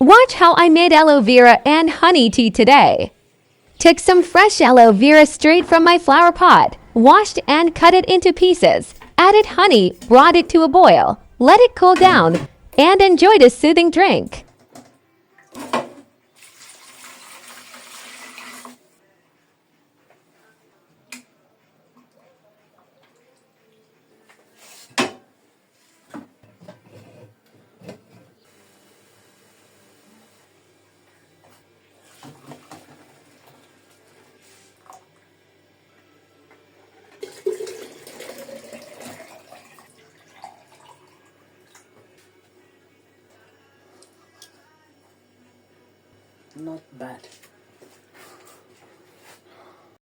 Watch how I made aloe vera and honey tea today. Took some fresh aloe vera straight from my flower pot, washed and cut it into pieces, added honey, brought it to a boil, let it cool down, and enjoyed a soothing drink. Not bad.